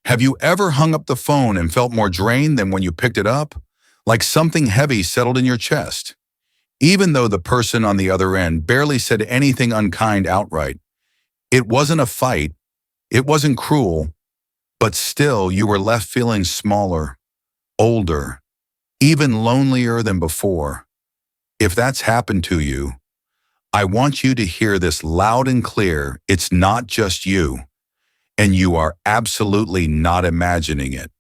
Have you ever hung up the phone and felt more drained than when you picked it up? Like something heavy settled in your chest? Even though the person on the other end barely said anything unkind outright. It wasn't a fight, it wasn't cruel, but still you were left feeling smaller, older, even lonelier than before. If that's happened to you, I want you to hear this loud and clear. It's not just you, and you are absolutely not imagining it.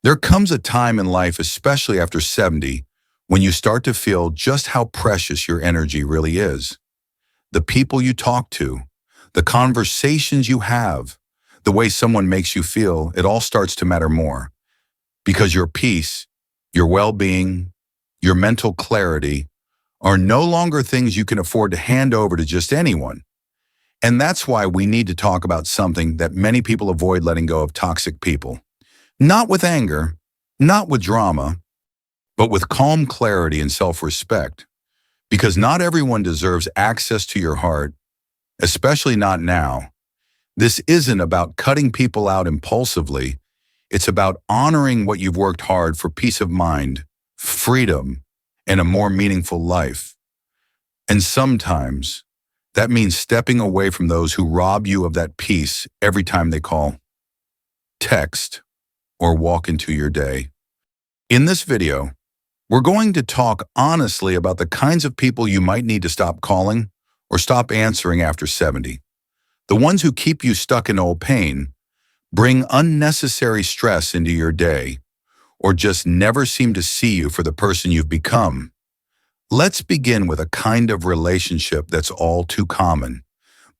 There comes a time in life, especially after 70, when you start to feel just how precious your energy really is. The people you talk to, the conversations you have, the way someone makes you feel, it all starts to matter more. Because your peace, your well-being, your mental clarity are no longer things you can afford to hand over to just anyone. And that's why we need to talk about something that many people avoid: letting go of toxic people. Not with anger, not with drama, but with calm clarity and self-respect. Because not everyone deserves access to your heart, especially not now. This isn't about cutting people out impulsively. It's about honoring what you've worked hard for: peace of mind, freedom, and a more meaningful life. And sometimes that means stepping away from those who rob you of that peace every time they call, text, or walk into your day. In this video, we're going to talk honestly about the kinds of people you might need to stop calling or stop answering after 70. The ones who keep you stuck in old pain, bring unnecessary stress into your day, or just never seem to see you for the person you've become. Let's begin with a kind of relationship that's all too common,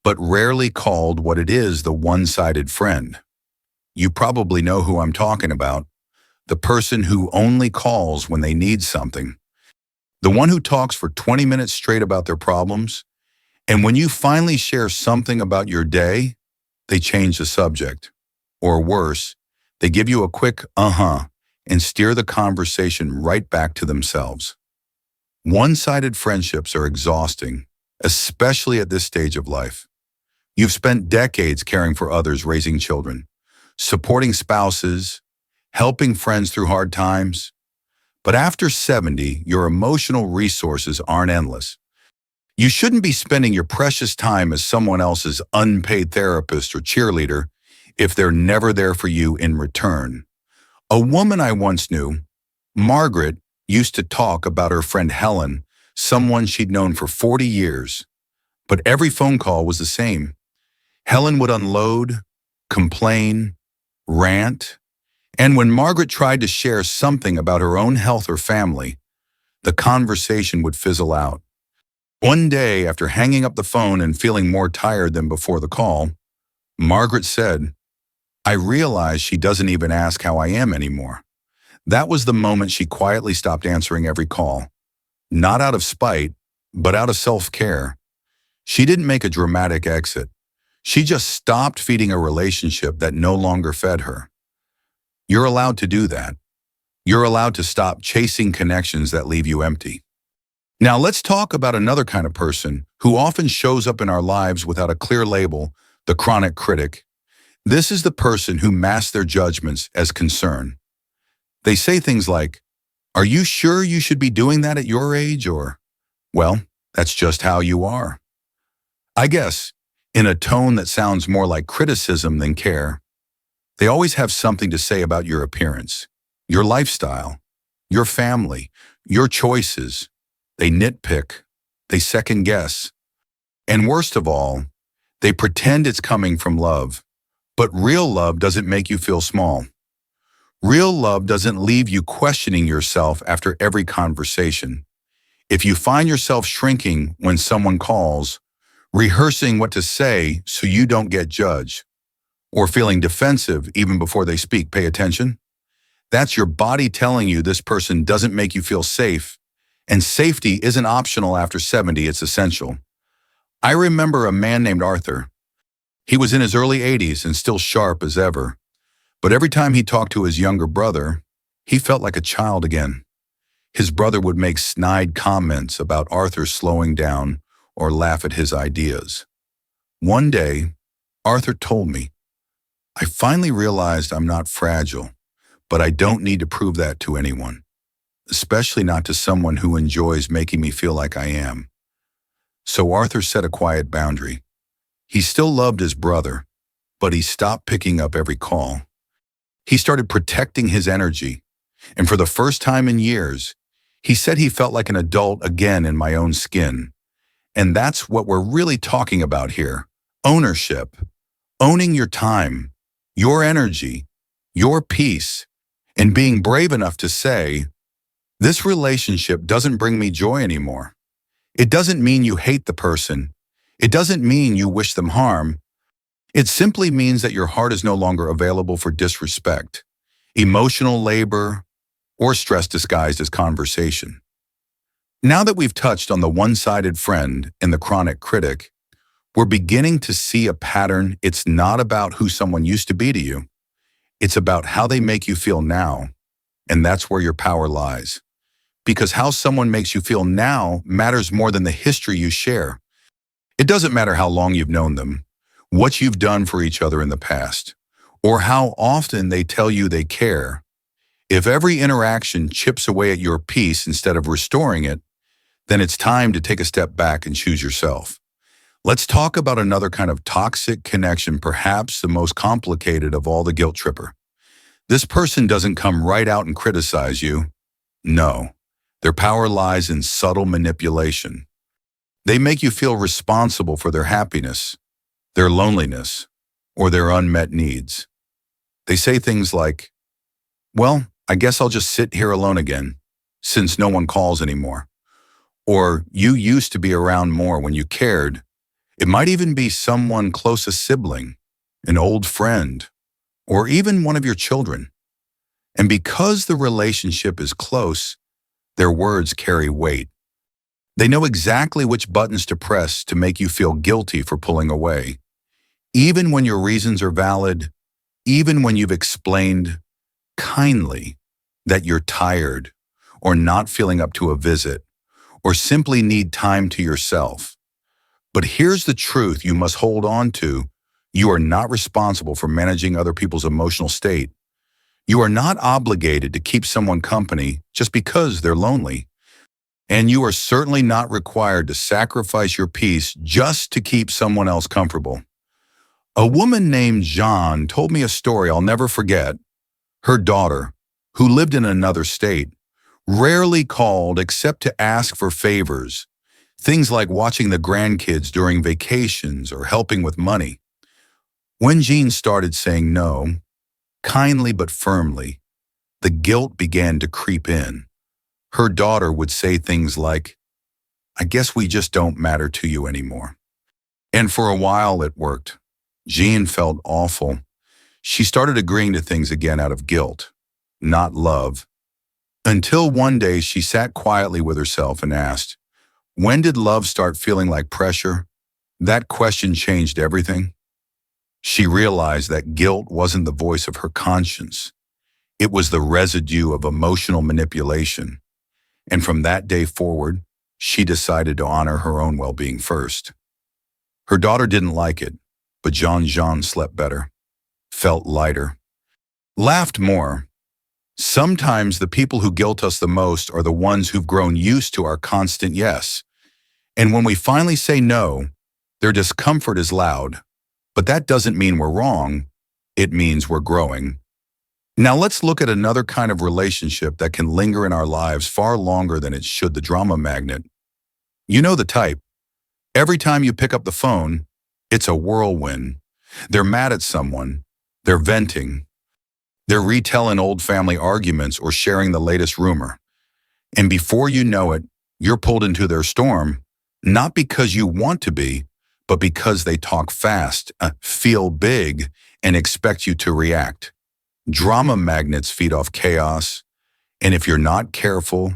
but rarely called what it is: the one-sided friend. You probably know who I'm talking about. The person who only calls when they need something. The one who talks for 20 minutes straight about their problems, and when you finally share something about your day, they change the subject. Or worse, they give you a quick and steer the conversation right back to themselves. One-sided friendships are exhausting, especially at this stage of life. You've spent decades caring for others, raising children, supporting spouses, helping friends through hard times. But after 70, your emotional resources aren't endless. You shouldn't be spending your precious time as someone else's unpaid therapist or cheerleader if they're never there for you in return. A woman I once knew, Margaret, used to talk about her friend Helen, someone she'd known for 40 years. But every phone call was the same. Helen would unload, complain, rant, and when Margaret tried to share something about her own health or family, the conversation would fizzle out. One day, after hanging up the phone and feeling more tired than before the call, Margaret said, "I realize she doesn't even ask how I am anymore." That was the moment she quietly stopped answering every call. Not out of spite, but out of self-care. She didn't make a dramatic exit. She just stopped feeding a relationship that no longer fed her. You're allowed to do that. You're allowed to stop chasing connections that leave you empty. Now let's talk about another kind of person who often shows up in our lives without a clear label: the chronic critic. This is the person who masks their judgments as concern. They say things like, "Are you sure you should be doing that at your age?" Or, "Well, that's just how you are." I guess, in a tone that sounds more like criticism than care. They always have something to say about your appearance, your lifestyle, your family, your choices. They nitpick, they second guess, and worst of all, they pretend it's coming from love. But real love doesn't make you feel small. Real love doesn't leave you questioning yourself after every conversation. If you find yourself shrinking when someone calls, rehearsing what to say so you don't get judged, or feeling defensive even before they speak, pay attention. That's your body telling you this person doesn't make you feel safe, and safety isn't optional after 70, it's essential. I remember a man named Arthur. He was in his early 80s and still sharp as ever. But every time he talked to his younger brother, he felt like a child again. His brother would make snide comments about Arthur slowing down or laugh at his ideas. One day, Arthur told me, I finally realized I'm not fragile, but I don't need to prove that to anyone, especially not to someone who enjoys making me feel like I am. So Arthur set a quiet boundary. He still loved his brother, but he stopped picking up every call. He started protecting his energy, and for the first time in years, he said he felt like an adult again in my own skin. And that's what we're really talking about here. Ownership. Owning your time, your energy, your peace, and being brave enough to say, this relationship doesn't bring me joy anymore. It doesn't mean you hate the person. It doesn't mean you wish them harm. It simply means that your heart is no longer available for disrespect, emotional labor, or stress disguised as conversation. Now that we've touched on the one-sided friend and the chronic critic, we're beginning to see a pattern. It's not about who someone used to be to you. It's about how they make you feel now, and that's where your power lies. Because how someone makes you feel now matters more than the history you share. It doesn't matter how long you've known them, what you've done for each other in the past, or how often they tell you they care. If every interaction chips away at your peace instead of restoring it, then it's time to take a step back and choose yourself. Let's talk about another kind of toxic connection, perhaps the most complicated of all, the guilt tripper. This person doesn't come right out and criticize you. No, their power lies in subtle manipulation. They make you feel responsible for their happiness, their loneliness, or their unmet needs. They say things like, well, I guess I'll just sit here alone again, since no one calls anymore. Or, you used to be around more when you cared. It might even be someone close, a sibling, an old friend, or even one of your children. And because the relationship is close, their words carry weight. They know exactly which buttons to press to make you feel guilty for pulling away. Even when your reasons are valid, even when you've explained kindly that you're tired, or not feeling up to a visit, or simply need time to yourself. But here's the truth you must hold on to. You are not responsible for managing other people's emotional state. You are not obligated to keep someone company just because they're lonely. And you are certainly not required to sacrifice your peace just to keep someone else comfortable. A woman named Jean told me a story I'll never forget. Her daughter, who lived in another state, rarely called except to ask for favors. Things like watching the grandkids during vacations or helping with money. When Jean started saying no, kindly but firmly, the guilt began to creep in. Her daughter would say things like, I guess we just don't matter to you anymore. And for a while it worked. Jean felt awful. She started agreeing to things again out of guilt, not love. Until one day she sat quietly with herself and asked, when did love start feeling like pressure? That question changed everything. She realized that guilt wasn't the voice of her conscience. It was the residue of emotional manipulation. And from that day forward, she decided to honor her own well-being first. Her daughter didn't like it, but Jean slept better, felt lighter, laughed more. Sometimes the people who guilt us the most are the ones who've grown used to our constant yes. And when we finally say no, their discomfort is loud. But that doesn't mean we're wrong. It means we're growing. Now let's look at another kind of relationship that can linger in our lives far longer than it should, the drama magnet. You know the type. Every time you pick up the phone, it's a whirlwind. They're mad at someone. They're venting. They're retelling old family arguments or sharing the latest rumor. And before you know it, you're pulled into their storm, not because you want to be, but because they talk fast, feel big, and expect you to react. Drama magnets feed off chaos, and if you're not careful,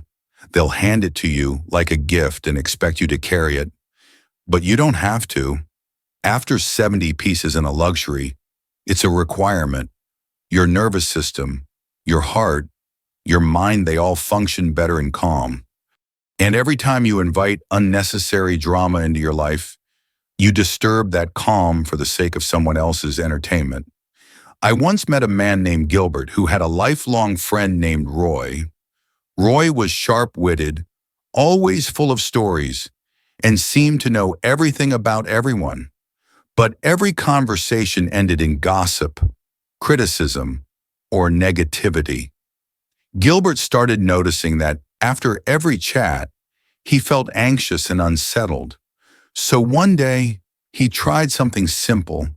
they'll hand it to you like a gift and expect you to carry it. But you don't have to. After 70 pieces in a luxury, it's a requirement. Your nervous system, your heart, your mind, they all function better in calm. And every time you invite unnecessary drama into your life, you disturb that calm for the sake of someone else's entertainment. I once met a man named Gilbert who had a lifelong friend named Roy. Roy was sharp-witted, always full of stories, and seemed to know everything about everyone. But every conversation ended in gossip, criticism, or negativity. Gilbert started noticing that after every chat, he felt anxious and unsettled. So one day, he tried something simple.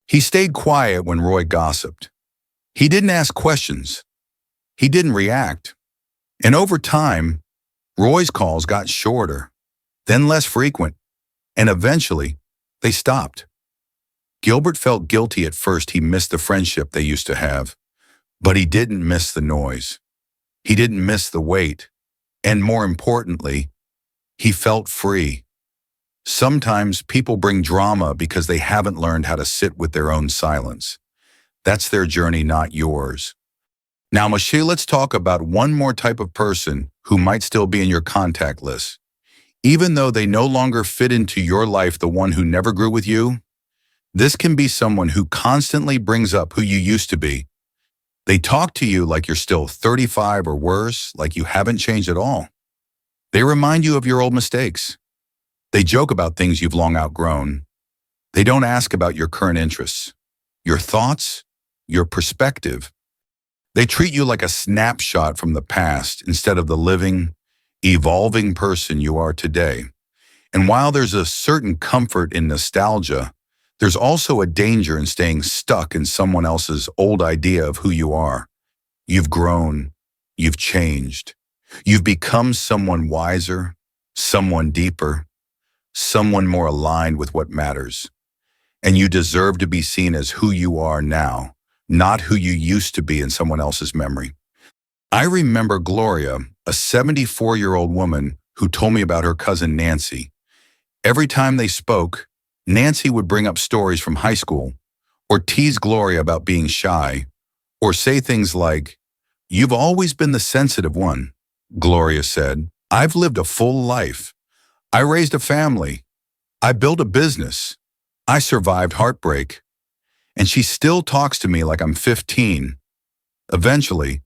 He stayed quiet when Roy gossiped. He didn't ask questions. He didn't react. And over time, Roy's calls got shorter, then less frequent, and eventually, they stopped. Gilbert felt guilty at first. He missed the friendship they used to have, but he didn't miss the noise. He didn't miss the wait. And more importantly, he felt free. Sometimes people bring drama because they haven't learned how to sit with their own silence. That's their journey, not yours. Now, Michelle, let's talk about one more type of person who might still be in your contact list. Even though they no longer fit into your life, the one who never grew with you, this can be someone who constantly brings up who you used to be. They talk to you like you're still 35 or worse, like you haven't changed at all. They remind you of your old mistakes. They joke about things you've long outgrown. They don't ask about your current interests, your thoughts, your perspective. They treat you like a snapshot from the past instead of the living, evolving person you are today. And while there's a certain comfort in nostalgia, there's also a danger in staying stuck in someone else's old idea of who you are. You've grown, you've changed, you've become someone wiser, someone deeper, someone more aligned with what matters. And you deserve to be seen as who you are now, not who you used to be in someone else's memory. I remember Gloria, a 74-year-old woman who told me about her cousin Nancy. Every time they spoke, Nancy would bring up stories from high school, or tease Gloria about being shy, or say things like, "You've always been the sensitive one," Gloria said. "I've lived a full life. I raised a family. I built a business. I survived heartbreak. And she still talks to me like I'm 15. Eventually,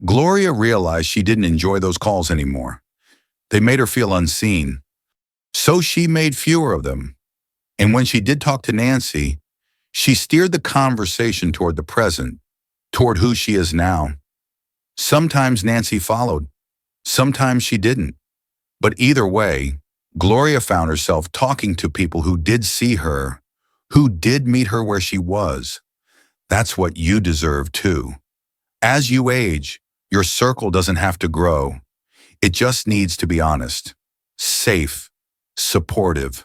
Gloria realized she didn't enjoy those calls anymore. They made her feel unseen. So she made fewer of them. And when she did talk to Nancy, she steered the conversation toward the present, toward who she is now. Sometimes Nancy followed. Sometimes she didn't. But either way, Gloria found herself talking to people who did see her, who did meet her where she was. That's what you deserve too. As you age, your circle doesn't have to grow. It just needs to be honest, safe, supportive.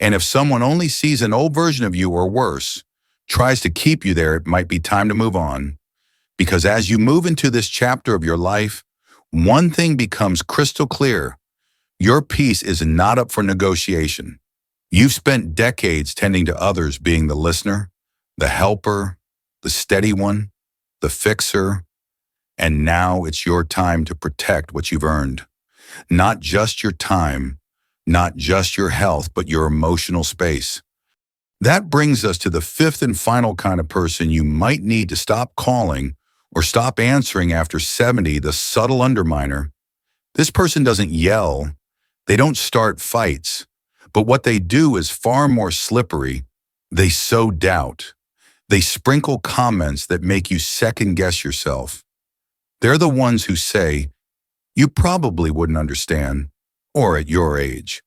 And if someone only sees an old version of you or worse, tries to keep you there, it might be time to move on. Because as you move into this chapter of your life, one thing becomes crystal clear. Your peace is not up for negotiation. You've spent decades tending to others, being the listener, the helper, the steady one, the fixer, and now it's your time to protect what you've earned. Not just your time, not just your health, but your emotional space. That brings us to the fifth and final kind of person you might need to stop calling or stop answering after 70, the subtle underminer. This person doesn't yell. They don't start fights. But what they do is far more slippery. They sow doubt. They sprinkle comments that make you second-guess yourself. They're the ones who say, "You probably wouldn't understand," or "at your age,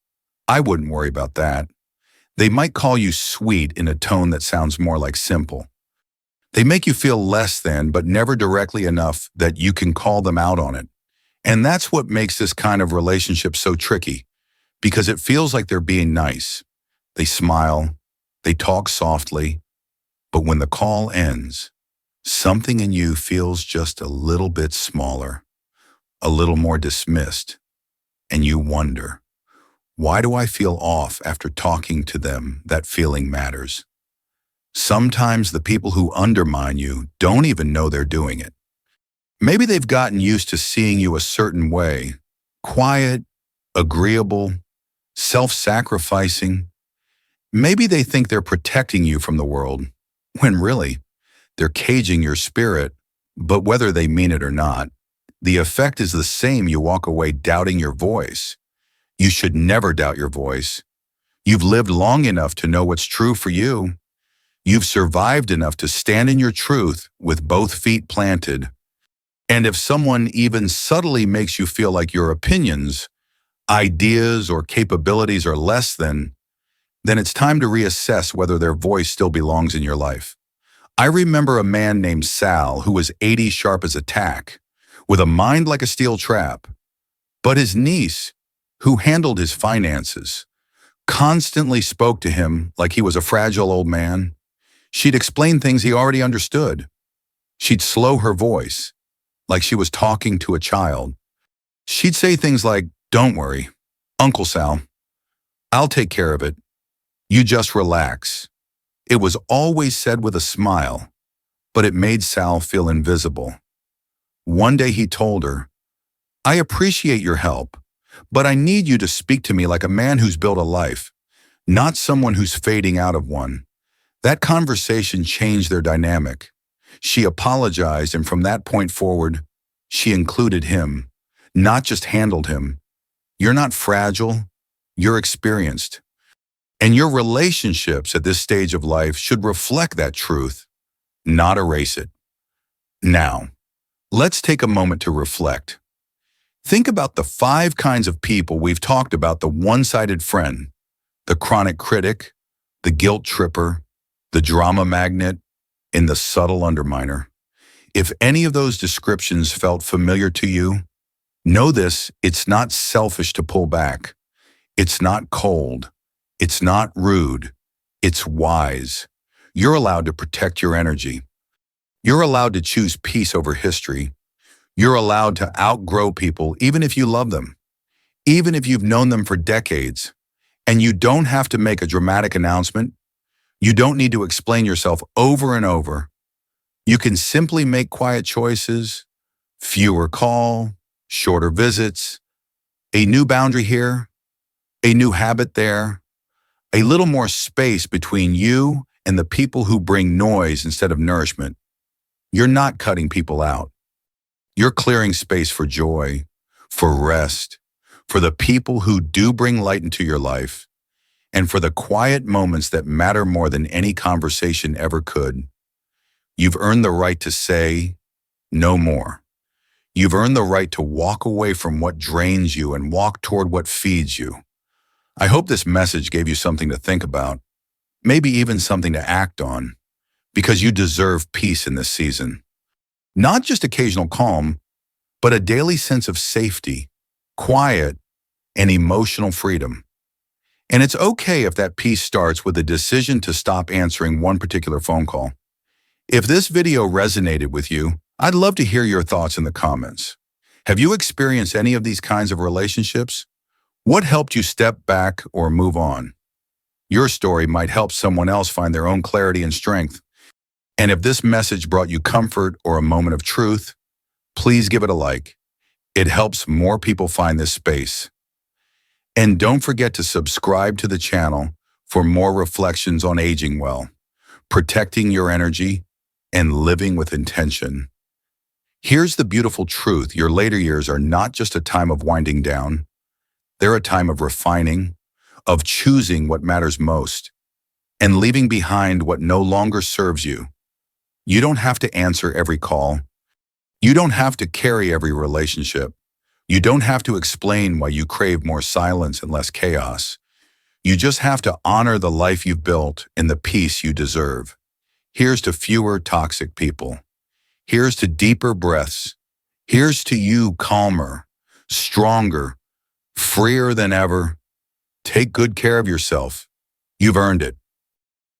I wouldn't worry about that." They might call you sweet in a tone that sounds more like simple. They make you feel less than, but never directly enough that you can call them out on it. And that's what makes this kind of relationship so tricky, because it feels like they're being nice. They smile, they talk softly, but when the call ends, something in you feels just a little bit smaller, a little more dismissed, and you wonder, why do I feel off after talking to them? That feeling matters. Sometimes the people who undermine you don't even know they're doing it. Maybe they've gotten used to seeing you a certain way, quiet, agreeable, self-sacrificing. Maybe they think they're protecting you from the world, when really, They're caging your spirit, but whether they mean it or not, the effect is the same. You walk away doubting your voice. You should never doubt your voice. You've lived long enough to know what's true for you. You've survived enough to stand in your truth with both feet planted. And if someone even subtly makes you feel like your opinions, ideas, or capabilities are less than, then it's time to reassess whether their voice still belongs in your life. I remember a man named Sal who was 80 sharp as a tack, with a mind like a steel trap. But his niece, who handled his finances, constantly spoke to him like he was a fragile old man. She'd explain things he already understood. She'd slow her voice, like she was talking to a child. She'd say things like, "Don't worry, Uncle Sal, I'll take care of it. You just relax." It was always said with a smile, but it made Sal feel invisible. One day he told her, "I appreciate your help, but I need you to speak to me like a man who's built a life, not someone who's fading out of one." That conversation changed their dynamic. She apologized, and from that point forward, she included him, not just handled him. You're not fragile, you're experienced. And your relationships at this stage of life should reflect that truth, not erase it. Now, let's take a moment to reflect. Think about the 5 kinds of people we've talked about: the one-sided friend, the chronic critic, the guilt tripper, the drama magnet, and the subtle underminer. If any of those descriptions felt familiar to you, know this: it's not selfish to pull back. It's not cold. It's not rude. It's wise. You're allowed to protect your energy. You're allowed to choose peace over history. You're allowed to outgrow people even if you love them, even if you've known them for decades. And you don't have to make a dramatic announcement. You don't need to explain yourself over and over. You can simply make quiet choices, fewer call, shorter visits, a new boundary here, a new habit there, a little more space between you and the people who bring noise instead of nourishment. You're not cutting people out. You're clearing space for joy, for rest, for the people who do bring light into your life, and for the quiet moments that matter more than any conversation ever could. You've earned the right to say no more. You've earned the right to walk away from what drains you and walk toward what feeds you. I hope this message gave you something to think about, maybe even something to act on, because you deserve peace in this season. Not just occasional calm, but a daily sense of safety, quiet, and emotional freedom. And it's okay if that peace starts with a decision to stop answering one particular phone call. If this video resonated with you, I'd love to hear your thoughts in the comments. Have you experienced any of these kinds of relationships? What helped you step back or move on? Your story might help someone else find their own clarity and strength. And if this message brought you comfort or a moment of truth, please give it a like. It helps more people find this space. And don't forget to subscribe to the channel for more reflections on aging well, protecting your energy, and living with intention. Here's the beautiful truth: your later years are not just a time of winding down. They're a time of refining, of choosing what matters most, and leaving behind what no longer serves you. You don't have to answer every call. You don't have to carry every relationship. You don't have to explain why you crave more silence and less chaos. You just have to honor the life you've built and the peace you deserve. Here's to fewer toxic people. Here's to deeper breaths. Here's to you calmer, stronger, freer than ever. Take good care of yourself. You've earned it.